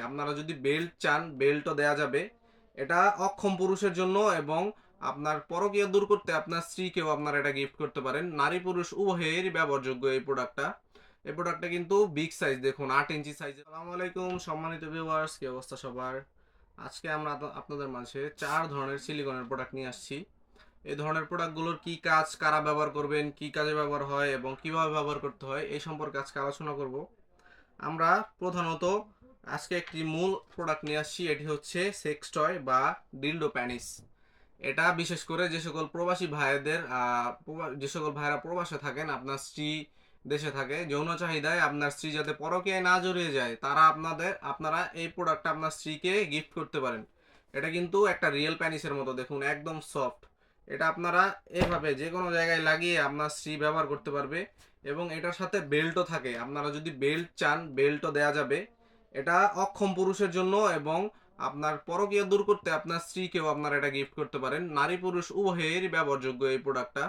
আপনারা যদি বেল্ট চান বেল্টও দেয়া যাবে। এটা অক্ষম পুরুষের জন্য এবং আপনার পরকীয়া দূর করতে আপনার স্ত্রীকেও আপনারা এটা গিফট করতে পারেন। নারী পুরুষ উভয়েরই ব্যবহারযোগ্য এই প্রোডাক্টটা। এই প্রোডাক্টটা কিন্তু বিগ সাইজ, দেখুন 8 ইঞ্চি সাইজের। আসসালামু আলাইকুম সম্মানিত ভিউয়ার্স, কি অবস্থা সবার? আজকে আমরা আপনাদের মাঝে 4 ধরনের সিলিকনের প্রোডাক্ট নিয়ে আসছি। এই ধরনের প্রোডাক্টগুলোর কি কাজ, কারা ব্যবহার করবেন, কি কাজে ব্যবহার হয় এবং কিভাবে ব্যবহার করতে হয় এই সম্পর্কে আজকে আলোচনা করব। আমরা প্রধানত আজকে একটি মূল প্রোডাক্ট নিয়ে আসছি, এটি হচ্ছে সেক্স টয় বা ডিলডো প্যানিস। এটা বিশেষ করে যে সকল প্রবাসী ভাইদের যে সকল ভাইরা প্রবাসে থাকেন, আপনার স্ত্রী দেশে থাকে, যৌন চাহিদায় আপনার স্ত্রী যাতে পরকীয়ায় না জড়িয়ে যায়, তারা আপনারা এই প্রোডাক্টটা আপনার স্ত্রীকে গিফট করতে পারেন। এটা কিন্তু একটা রিয়েল প্যানিসের মতো, দেখুন একদম সফট। এটা আপনারা এভাবে যে কোনো জায়গায় লাগিয়ে আপনার স্ত্রী ব্যবহার করতে পারবে এবং এটার সাথে বেল্টও থাকে। আপনারা যদি বেল্ট চান বেল্টও দেয়া যাবে। এটা অক্ষম পুরুষের জন্য এবং আপনার পরকীয়া দূর করতে আপনার স্ত্রীকেও আপনারা এটা গিফট করতে পারেন। নারী পুরুষ উভয়েরই ব্যবহারযোগ্য এই প্রোডাক্টটা।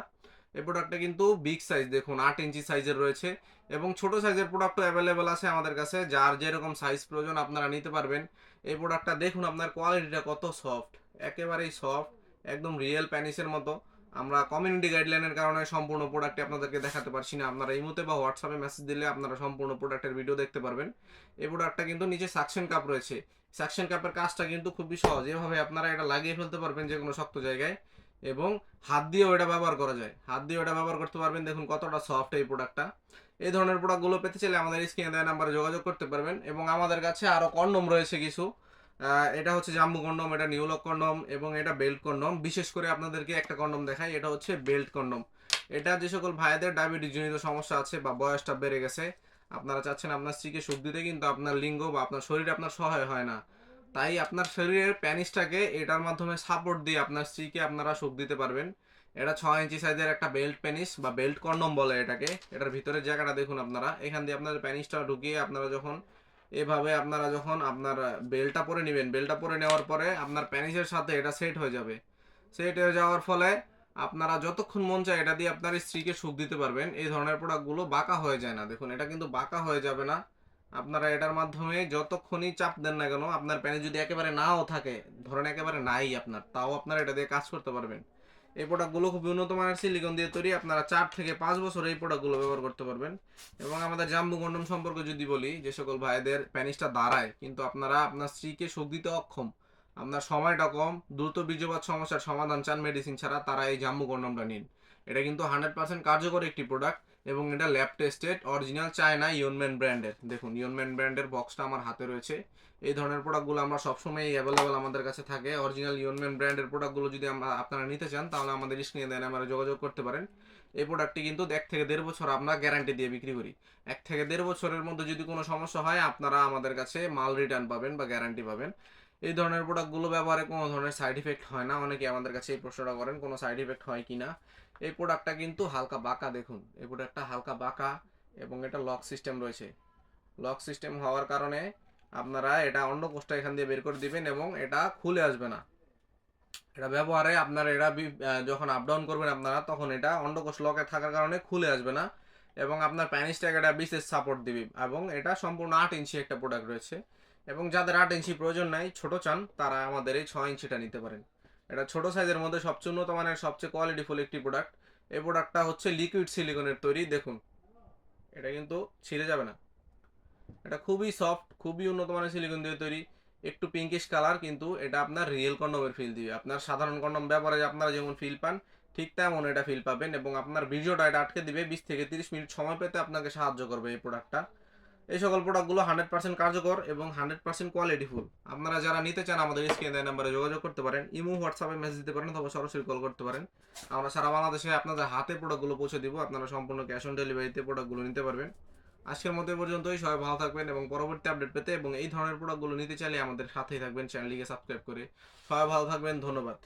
এই প্রোডাক্টটা কিন্তু বিগ সাইজ, দেখুন 8 ইঞ্চি সাইজের রয়েছে এবং ছোট সাইজের প্রোডাক্টও অ্যাভেলেবেল আছে আমাদের কাছে। যার যেরকম সাইজ প্রয়োজন আপনারা নিতে পারবেন। এই প্রোডাক্টটা দেখুন আপনার কোয়ালিটিটা কত সফট, একেবারেই সফট, একদম রিয়েল প্যানিসের মতো। আমরা কমিউনিটি গাইডলাইনের কারণে সম্পূর্ণ প্রোডাক্টটি আপনাদেরকে দেখাতে পারছি না। আপনারা ইমোতে বা হোয়াটসঅ্যাপে মেসেজ দিলে আপনারা সম্পূর্ণ প্রোডাক্টের ভিডিও দেখতে পারবেন। এই প্রোডাক্টটা কিন্তু নিচে সাকশন কাপ রয়েছে। সাকশন কাপের কাজটা কিন্তু খুবই সহজ, এভাবে আপনারা এটা লাগিয়ে ফেলতে পারবেন যে কোনো শক্ত জায়গায় এবং হাত দিয়েও এটা ব্যবহার করা যায়, হাত দিয়েও এটা ব্যবহার করতে পারবেন। দেখুন কতটা সফট এই প্রোডাক্টটা। এই ধরনের প্রোডাক্টগুলো পেতে চাইলে আমাদের স্ক্রিনে দেওয়া নাম্বারে যোগাযোগ করতে পারবেন এবং আমাদের কাছে আরও কন্ডম রয়েছে কিছু। এটা হচ্ছে জাম্বু কন্ডম, এটা নিউলক কন্ডম এবং এটা বেল্ট কন্ডম। বিশেষ করে আপনাদেরকে একটা কন্ডম দেখাই, এটা হচ্ছে বেল্ট কন্ডম। এটা যে সকল ভাইদের ডায়াবেটিস জনিত সমস্যা আছে বা বয়সটা বেড়ে গেছে, আপনারা চাচ্ছেন আপনার স্ত্রীকে সুখ দিতে কিন্তু আপনার লিঙ্গ বা আপনার শরীর আপনার সহায় হয় না, তাই আপনার শরীরের প্যানিসটাকে এটার মাধ্যমে সাপোর্ট দিয়ে আপনার স্ত্রীকে আপনারা সুখ দিতে পারবেন। এটা 6 ইঞ্চি সাইজের একটা বেল্ট প্যানিস বা বেল্ট কন্ডম বলে এটাকে। এটার ভিতরের জায়গাটা দেখুন আপনারা, এখান দিয়ে আপনাদের প্যানিসটা ঢুকিয়ে আপনারা যখন এভাবে আপনারা যখন আপনার বেল্টটা পরে নেবেন, বেল্টটা পরে নেওয়ার পরে আপনার প্যানিসের সাথে এটা সেট হয়ে যাবে। সেট হয়ে যাওয়ার ফলে আপনারা যতক্ষণ মন চায় এটা দিয়ে আপনার স্ত্রীকে সুখ দিতে পারবেন। এই ধরনের প্রোডাক্টগুলো বাঁকা হয়ে যায় না, দেখুন এটা কিন্তু বাঁকা হয়ে যাবে না। আপনারা এটার মাধ্যমে যতক্ষণই চাপ দেন না কেন, আপনার প্যানিস যদি একেবারে নাও থাকে, ধরেন একেবারে নাই আপনার, তাও আপনারা এটা দিয়ে কাজ করতে পারবেন। এই প্রোডাক্টগুলো খুবই উন্নত মানের সিলিকন দিয়ে তৈরি। আপনারা 4 থেকে 5 বছর এই প্রোডাক্টগুলো ব্যবহার করতে পারবেন। এবং আমাদের জাম্বু কন্ডম সম্পর্কে যদি বলি, যে সকল ভাইদের প্যানিসটা দাঁড়ায় কিন্তু আপনারা আপনার স্ত্রীকে সুখ দিতে অক্ষম, আপনার সময়টা কম, দ্রুত বীর্যপাত সমস্যার সমাধান চান মেডিসিন ছাড়া, তারা এই জাম্বু কন্ডমটা নিন। এটা কিন্তু 100% কার্যকর একটি প্রোডাক্ট এবং এটা ল্যাব টেস্টেড, অরিজিনাল চায়না ইয়নম্যান ব্র্যান্ডের। দেখুন ইয়নম্যান ব্র্যান্ডের বক্সটা আমার হাতে রয়েছে। এই ধরনের প্রোডাক্টগুলো আমরা সবসময় অ্যাভেলেবেল আমাদের কাছে থাকে। অরিজিনাল ইয়নম্যান ব্র্যান্ডের প্রোডাক্টগুলো যদি আপনারা নিতে চান তাহলে আমাদের স্ক্রিনে দেন আমরা যোগাযোগ করতে পারেন। এই প্রোডাক্টটি কিন্তু 1 থেকে 1.5 বছর আমরা গ্যারান্টি দিয়ে বিক্রি করি। 1 থেকে 1.5 বছরের মধ্যে যদি কোনো সমস্যা হয় আপনারা আমাদের কাছে মাল রিটার্ন পাবেন বা গ্যারান্টি পাবেন। এই ধরনের প্রোডাক্টগুলো ব্যবহারে কোনো ধরনের সাইড ইফেক্ট হয় না। অনেকে আমাদের কাছে এই প্রশ্নটা করেন কোনো সাইড ইফেক্ট হয় কি না। এই প্রোডাক্টটা কিন্তু হালকা বাঁকা, দেখুন এই প্রোডাক্টটা হালকা বাঁকা এবং এটা লক সিস্টেম রয়েছে। লক সিস্টেম হওয়ার কারণে আপনারা এটা অন্ডকোষটা এখান দিয়ে বের করে দিবেন এবং এটা খুলে আসবে না। এটা ব্যবহারে আপনার এটা যখন আপ ডাউন করবেন আপনারা, তখন এটা অন্ডকোষ লকে থাকার কারণে খুলে আসবে না এবং আপনার প্যানিসটাকে এটা বিশেষ সাপোর্ট দিবে। এবং এটা সম্পূর্ণ 8 ইঞ্চি একটা প্রোডাক্ট রয়েছে এবং যাদের 8 ইঞ্চি প্রয়োজন নাই, ছোট চান, তারা আমাদের এই 6 ইঞ্চিটা নিতে পারেন। এটা ছোট সাইজের মধ্যে সবচেয়ে উন্নত মানের সবচেয়ে কোয়ালিটিফুল একটি প্রোডাক্ট। এই প্রোডাক্টটা হচ্ছে লিকুইড সিলিকনের তৈরি। দেখুন এটা কিন্তু ছিঁড়ে যাবে না। এটা খুবই সফট, খুবই উন্নত মানের সিলিকন দিয়ে তৈরি। একটু পিঙ্কিশ কালার, কিন্তু এটা আপনার রিয়েল কন্ডমের ফিল দিবে। আপনার সাধারণ কন্ডম ব্যবহারে আপনারা যেমন ফিল পান ঠিক তেমন এটা ফিল পাবেন এবং আপনার বীর্যটা এটা আটকে দিবে। 20 থেকে 30 মিনিট সময় পেতে আপনাকে সাহায্য করবে এই প্রোডাক্টটা। এই সকল প্রোডাক্টগুলো 100% কার্যকর এবং 100% কোয়ালিটিফুল। আপনারা যারা নিতে চান আমাদের স্ক্রিনে দেওয়া নাম্বারে যোগাযোগ করতে পারেন, ইমো হোয়াটসঅ্যাপে মেসেজ দিতে পারেন অথবা সরাসরি কল করতে পারেন। আমরা সারা বাংলাদেশে আপনাদের হাতে প্রোডাক্টগুলো পৌঁছে দিব। আপনারা সম্পূর্ণ ক্যাশ অন ডেলিভারিতে প্রোডাক্টগুলো নিতে পারবেন। আজকের মতো পর্যন্তই। সবাই ভালো থাকবেন এবং পরবর্তী আপডেট পেতে এবং এই ধরনের প্রোডাক্টগুলো নিতে চাইলে আমাদের সাথেই থাকবেন চ্যানেলটিকে সাবস্ক্রাইব করে। সবাই ভালো থাকবেন, ধন্যবাদ।